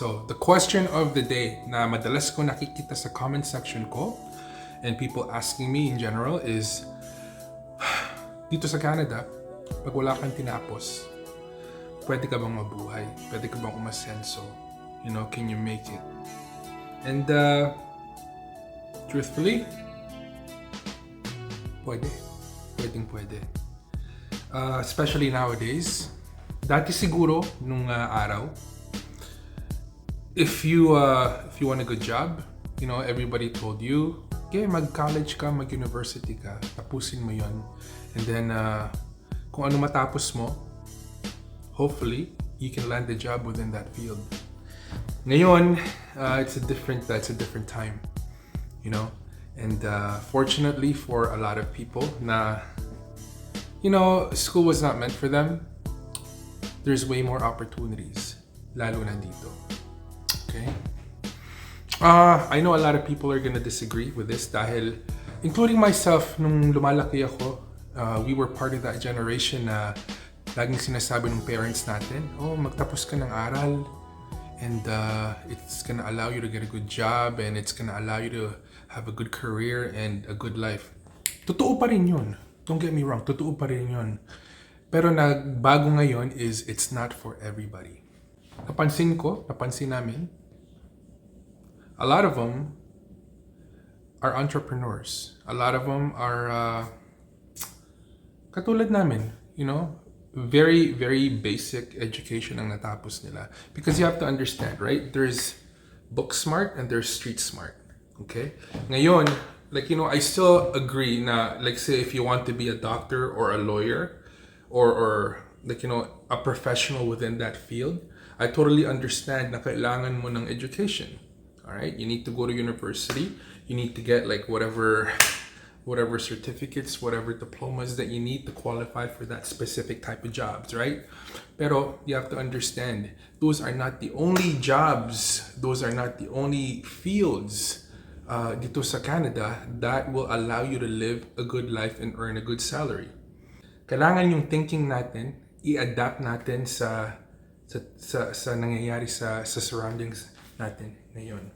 So, the question of the day na madalas ko nakikita sa comment section ko and people asking me in general is, dito sa Canada, pag wala kang tinapos, pwede ka bang mabuhay? Pwede ka bang umasenso? You know, can you make it? And truthfully, pwede. Pwede. Especially nowadays. Dati siguro, nung araw, if you want a good job, you know, everybody told you, okay, mag-college ka, mag-university ka, tapusin mo yon. And then, kung ano matapos mo, hopefully, you can land a job within that field. Ngayon, it's a different time, you know. And fortunately for a lot of people na, you know, school was not meant for them, there's way more opportunities, lalo na dito. Okay? I know a lot of people are gonna disagree with this dahil, including myself, nung lumalaki ako, we were part of that generation na laging sinasabi ng parents natin, oh, magtapos ka ng aral and it's gonna allow you to get a good job and it's gonna allow you to have a good career and a good life. Totoo pa rin yun. Don't get me wrong, totoo pa rin yun. Pero nagbago ngayon is it's not for everybody. Napansin namin, a lot of them are entrepreneurs. A lot of them are katulad namin, you know, very, very basic education ang natapos nila. Because you have to understand, right? There's book smart and there's street smart. Okay? Ngayon, like, you know, I still agree na, like, say, if you want to be a doctor or a lawyer or like, you know, a professional within that field, I totally understand na kailangan mo ng education. All right? You need to go to university. You need to get like whatever certificates, whatever diplomas that you need to qualify for that specific type of jobs, right? Pero you have to understand, those are not the only jobs, those are not the only fields dito sa Canada that will allow you to live a good life and earn a good salary. Kailangan yung thinking natin, i-adapt natin sa nangyayari sa surroundings natin ngayon.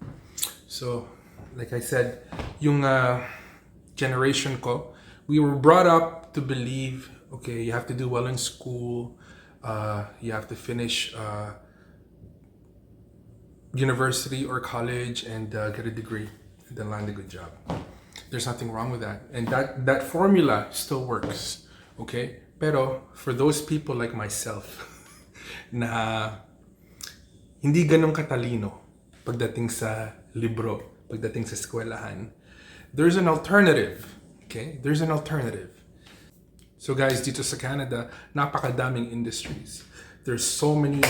So, like I said, yung generation ko, we were brought up to believe, okay, you have to do well in school, you have to finish university or college and get a degree and then land a good job. There's nothing wrong with that. And that formula still works, okay? Pero for those people like myself na hindi ganun katalino pagdating sa libro, pagdating sa eskwelahan, there's an alternative, okay? There's an alternative. So guys, dito sa Canada, napakadaming industries. There's so many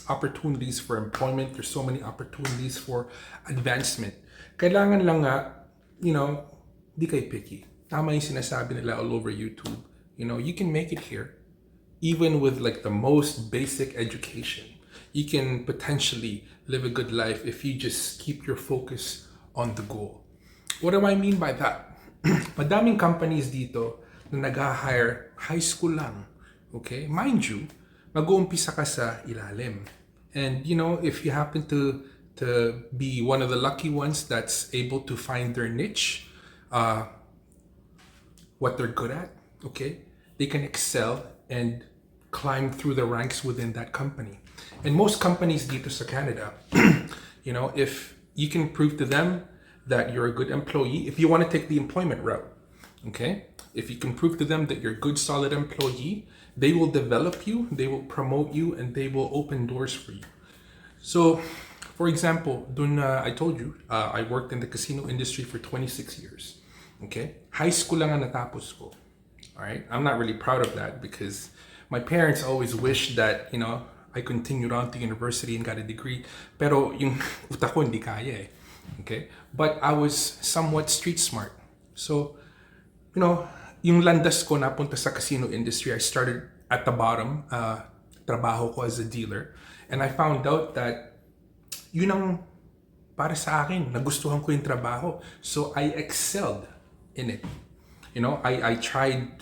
opportunities for employment. There's so many opportunities for advancement. Kailangan lang nga, you know, di kayo picky. Tama yung sinasabi nila all over YouTube. You know, you can make it here. Even with like the most basic education. You can potentially live a good life if you just keep your focus on the goal. What do I mean by that? Madaming companies dito na nag-hire high school lang. Okay? Mind you, mag-uumpisa ka sa ilalim. And you know, if you happen to be one of the lucky ones that's able to find their niche, what they're good at, okay? They can excel and climb through the ranks within that company. And most companies dito sa Canada, you know, if you can prove to them that you're a good employee, if you want to take the employment route, okay? If you can prove to them that you're a good, solid employee, they will develop you, they will promote you, and they will open doors for you. So, for example, I told you, I worked in the casino industry for 26 years, okay? High school lang ang natapos ko, all right? I'm not really proud of that because my parents always wished that, you know, I continued on to university and got a degree. Pero yung utak ko hindi kaya eh. Okay? But I was somewhat street smart. So, you know, yung landas ko napunta sa casino industry, I started at the bottom, trabaho ko as a dealer. And I found out that yun ang para sa akin, nagustuhan ko yung trabaho. So I excelled in it. You know, I tried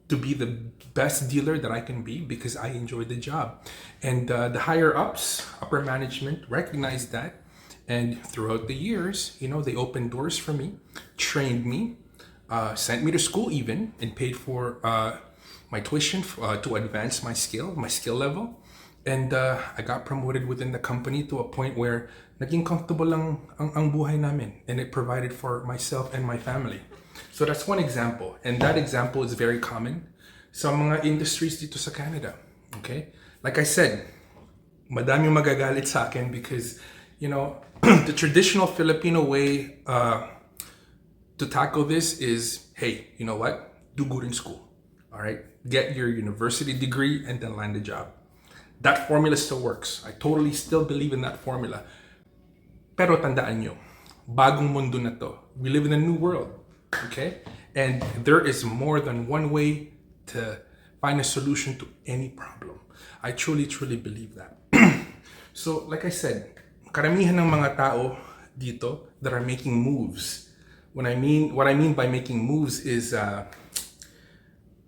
to be the best dealer that I can be because I enjoy the job. And the higher ups, upper management, recognized that. And throughout the years, they opened doors for me, trained me, sent me to school even, and paid for my tuition to advance my skill level. And I got promoted within the company to a point where naging comfortable lang ang buhay namin, and it provided for myself and my family. So that's one example, and that example is very common sa mga industries dito sa Canada. Okay? Like I said, madami magagalit sa akin because, the traditional Filipino way to tackle this is, hey, you know what? Do good in school. All right? Get your university degree and then land a job. That formula still works. I totally still believe in that formula. Pero tandaan nyo, bagong mundo na to. We live in a new world. Okay? And there is more than one way to find a solution to any problem. I truly, truly believe that. So, like I said, karamihan ng mga tao dito that are making moves. What I mean by making moves is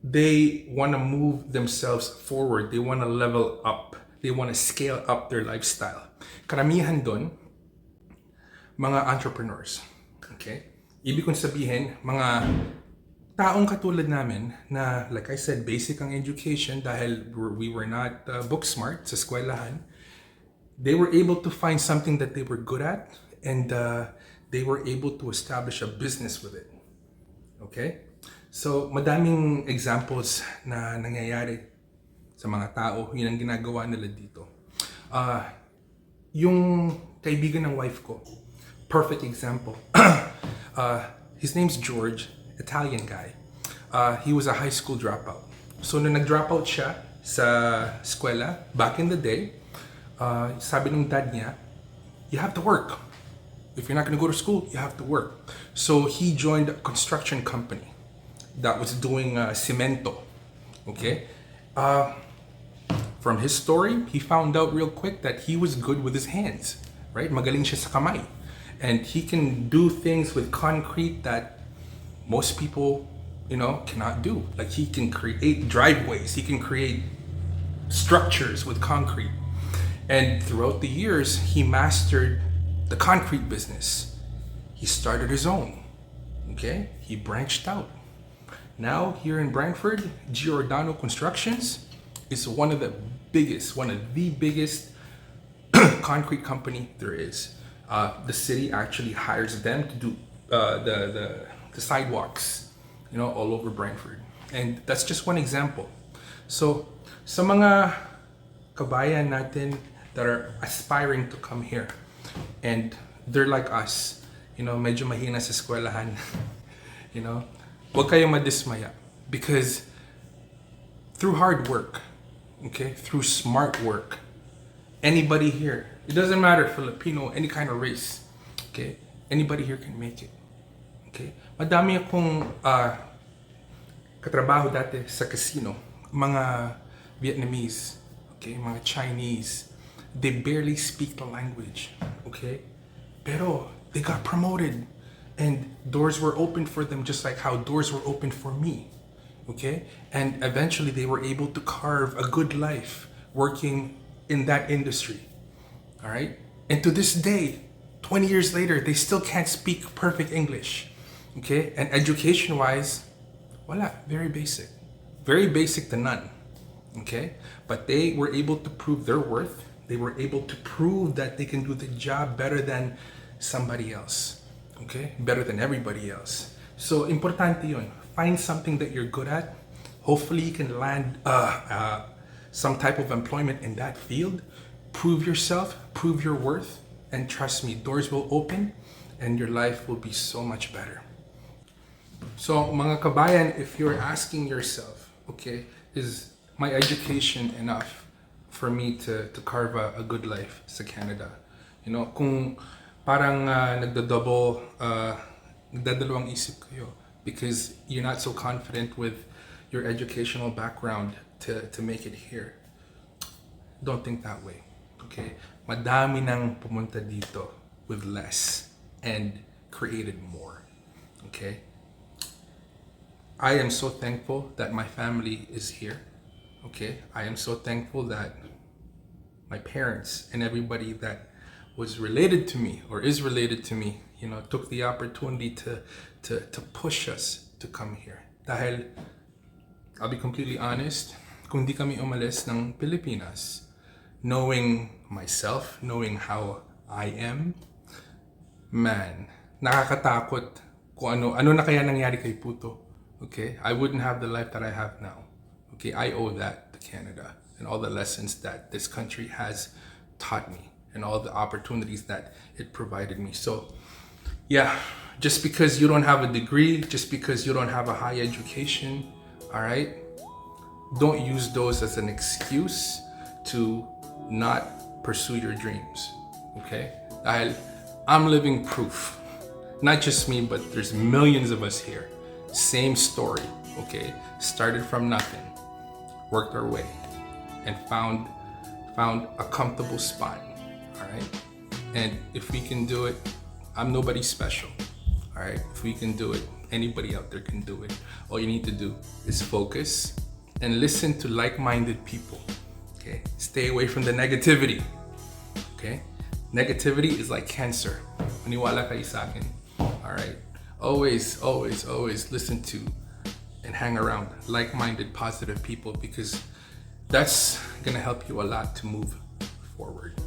they want to move themselves forward. They want to level up. They want to scale up their lifestyle. Karamihan doon, mga entrepreneurs. Okay? Ibig kong sabihin, mga taong katulad namin na, like I said, basic ang education dahil we were not book smart sa eskwelahan. They were able to find something that they were good at, and they were able to establish a business with it. Okay? So, madaming examples na nangyayari sa mga tao. Yun ang ginagawa nila dito. Yung kaibigan ng wife ko, perfect example. His name's George, Italian guy. He was a high school dropout. So, nung nag-drop out siya sa eskwela, back in the day, sabi ng dad niya, you have to work. If you're not going to go to school, you have to work. So he joined a construction company that was doing cemento. Okay? From his story, he found out real quick that he was good with his hands. Right? Magaling siya sa kamay. And he can do things with concrete that most people, cannot do. Like he can create driveways. He can create structures with concrete. And throughout the years, he mastered the concrete business. He started his own. Okay? He branched out. Now, here in Brantford, Giordano Constructions is one of the biggest concrete company there is. The city actually hires them to do the sidewalks, all over Brantford. And that's just one example. So, sa mga kabayan natin that are aspiring to come here, and they're like us, medyo mahina sa eskwelahan, huwag kayong madismaya because through hard work, okay, through smart work, anybody here, it doesn't matter, Filipino, any kind of race, okay, anybody here can make it. Okay? Madami akong katrabaho dati sa casino, mga Vietnamese, okay, mga Chinese. They barely speak the language, okay? Pero they got promoted and doors were opened for them just like how doors were opened for me, okay? And eventually they were able to carve a good life working in that industry, all right? And to this day, 20 years later, they still can't speak perfect English, okay? And education-wise, wala, very basic to none, okay? But they were able to prove their worth. They were able to prove that they can do the job better than somebody else, okay? Better than everybody else. So, importante yun. Find something that you're good at. Hopefully, you can land some type of employment in that field. Prove yourself, prove your worth, and trust me, doors will open and your life will be so much better. So, mga kabayan, if you're asking yourself, okay, is my education enough for me to carve a good life sa Canada? Kung parang nagdadalawang isip kayo because you're not so confident with your educational background to make it here, don't think that way, okay? Madami nang pumunta dito with less and created more, okay? I am so thankful that my family is here. Okay, I am so thankful that my parents and everybody that was related to me or is related to me, took the opportunity to push us to come here. Dahil, I'll be completely honest, kung di kami umalis ng Pilipinas, knowing myself, knowing how I am, man, nakakatakot kung ano na kaya nangyari kay Puto. Okay, I wouldn't have the life that I have now. Okay, I owe that to Canada and all the lessons that this country has taught me and all the opportunities that it provided me. So, yeah, just because you don't have a degree, just because you don't have a high education, all right, don't use those as an excuse to not pursue your dreams, okay? I'm living proof. Not just me, but there's millions of us here. Same story, okay? Started from nothing, worked our way, and found a comfortable spot, all right? And if we can do it, I'm nobody special, all right? If we can do it, anybody out there can do it. All you need to do is focus and listen to like-minded people, okay? Stay away from the negativity, okay? Negativity is like cancer. Maniwala kayo sa akin, all right? Always listen to and hang around like-minded, positive people because that's gonna help you a lot to move forward.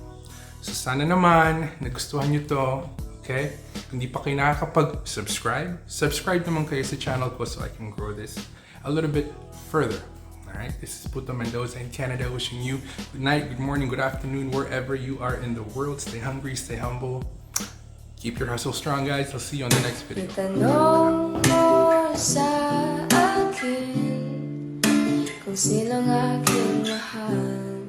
So sana naman, nagustuhan nyo to, okay? Kung di pa kayo nakakapag-subscribe, subscribe naman kayo sa channel ko so I can grow this a little bit further. Alright, this is Puto Mendoza in Canada wishing you good night, good morning, good afternoon, wherever you are in the world. Stay hungry, stay humble. Keep your hustle strong, guys. I'll see you on the next video. Itanong mo sa akin kung sino ang aking mahal.